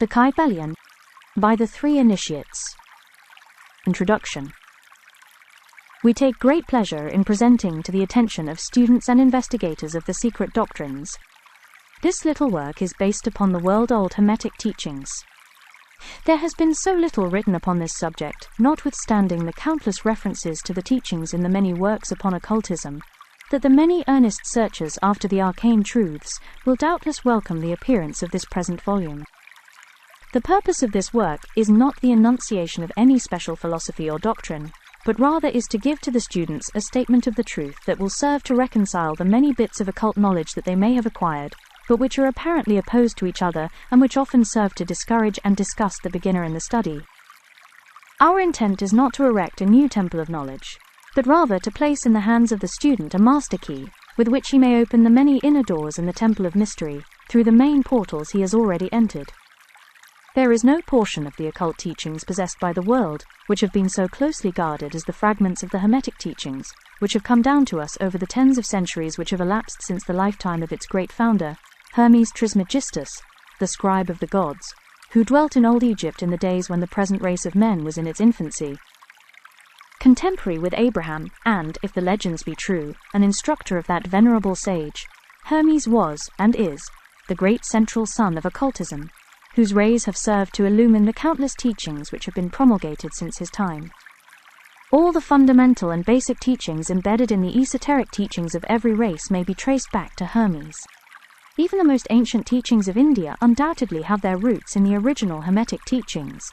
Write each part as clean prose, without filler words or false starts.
The Kybalion, by the Three Initiates. Introduction. We take great pleasure in presenting to the attention of students and investigators of the secret doctrines. This little work is based upon the world-old Hermetic teachings. There has been so little written upon this subject, notwithstanding the countless references to the teachings in the many works upon occultism, that the many earnest searchers after the arcane truths will doubtless welcome the appearance of this present volume. The purpose of this work is not the enunciation of any special philosophy or doctrine, but rather is to give to the students a statement of the truth that will serve to reconcile the many bits of occult knowledge that they may have acquired, but which are apparently opposed to each other and which often serve to discourage and disgust the beginner in the study. Our intent is not to erect a new temple of knowledge, but rather to place in the hands of the student a master key, with which he may open the many inner doors in the temple of mystery, through the main portals he has already entered. There is no portion of the occult teachings possessed by the world which have been so closely guarded as the fragments of the Hermetic teachings, which have come down to us over the tens of centuries which have elapsed since the lifetime of its great founder, Hermes Trismegistus, the scribe of the gods, who dwelt in old Egypt in the days when the present race of men was in its infancy. Contemporary with Abraham, and, if the legends be true, an instructor of that venerable sage, Hermes was, and is, the great central sun of occultism, whose rays have served to illumine the countless teachings which have been promulgated since his time. All the fundamental and basic teachings embedded in the esoteric teachings of every race may be traced back to Hermes. Even the most ancient teachings of India undoubtedly have their roots in the original Hermetic teachings.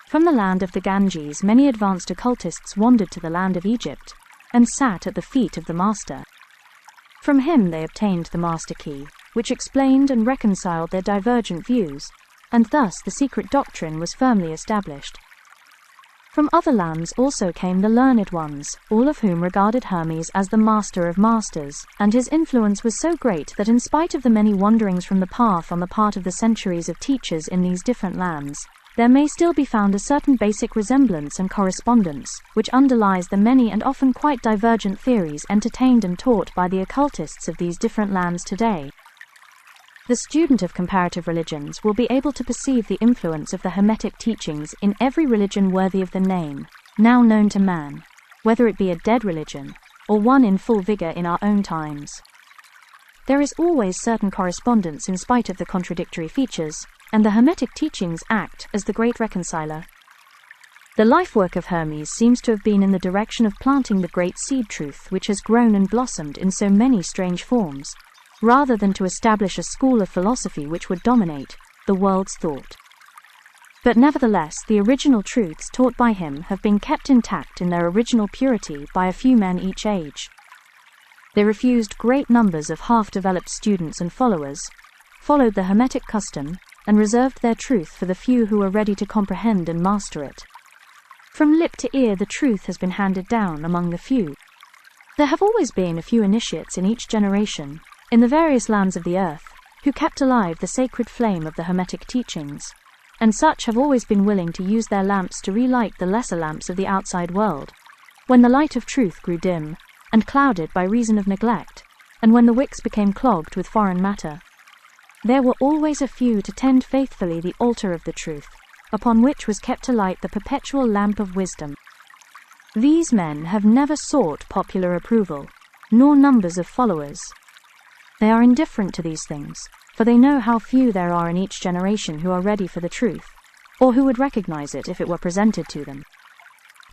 From the land of the Ganges, many advanced occultists wandered to the land of Egypt and sat at the feet of the master. From him they obtained the master key, which explained and reconciled their divergent views, and thus the secret doctrine was firmly established. From other lands also came the learned ones, all of whom regarded Hermes as the master of masters, and his influence was so great that in spite of the many wanderings from the path on the part of the centuries of teachers in these different lands, there may still be found a certain basic resemblance and correspondence, which underlies the many and often quite divergent theories entertained and taught by the occultists of these different lands today. The student of comparative religions will be able to perceive the influence of the Hermetic teachings in every religion worthy of the name, now known to man, whether it be a dead religion, or one in full vigor in our own times. There is always certain correspondence in spite of the contradictory features, and the Hermetic teachings act as the great reconciler. The life-work of Hermes seems to have been in the direction of planting the great seed truth which has grown and blossomed in so many strange forms, rather than to establish a school of philosophy which would dominate the world's thought. But nevertheless, the original truths taught by him have been kept intact in their original purity by a few men each age. They refused great numbers of half-developed students and followers, followed the Hermetic custom, and reserved their truth for the few who were ready to comprehend and master it. From lip to ear the truth has been handed down among the few. There have always been a few initiates in each generation, in the various lands of the earth, who kept alive the sacred flame of the Hermetic teachings, and such have always been willing to use their lamps to relight the lesser lamps of the outside world, when the light of truth grew dim, and clouded by reason of neglect, and when the wicks became clogged with foreign matter. There were always a few to tend faithfully the altar of the truth, upon which was kept alight the perpetual lamp of wisdom. These men have never sought popular approval, nor numbers of followers. They are indifferent to these things, for they know how few there are in each generation who are ready for the truth, or who would recognize it if it were presented to them.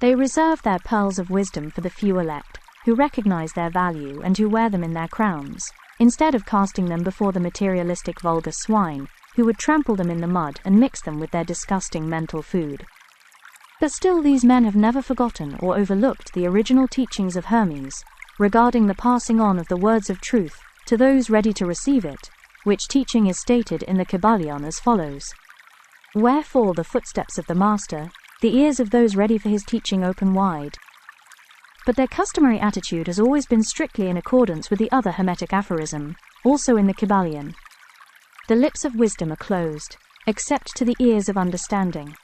They reserve their pearls of wisdom for the few elect, who recognize their value and who wear them in their crowns, instead of casting them before the materialistic vulgar swine, who would trample them in the mud and mix them with their disgusting mental food. But still these men have never forgotten or overlooked the original teachings of Hermes, regarding the passing on of the words of truth to those ready to receive it, which teaching is stated in the Kybalion as follows: "Wherefore the footsteps of the master, the ears of those ready for his teaching open wide." But their customary attitude has always been strictly in accordance with the other Hermetic aphorism, also in the Kybalion: "The lips of wisdom are closed, except to the ears of understanding."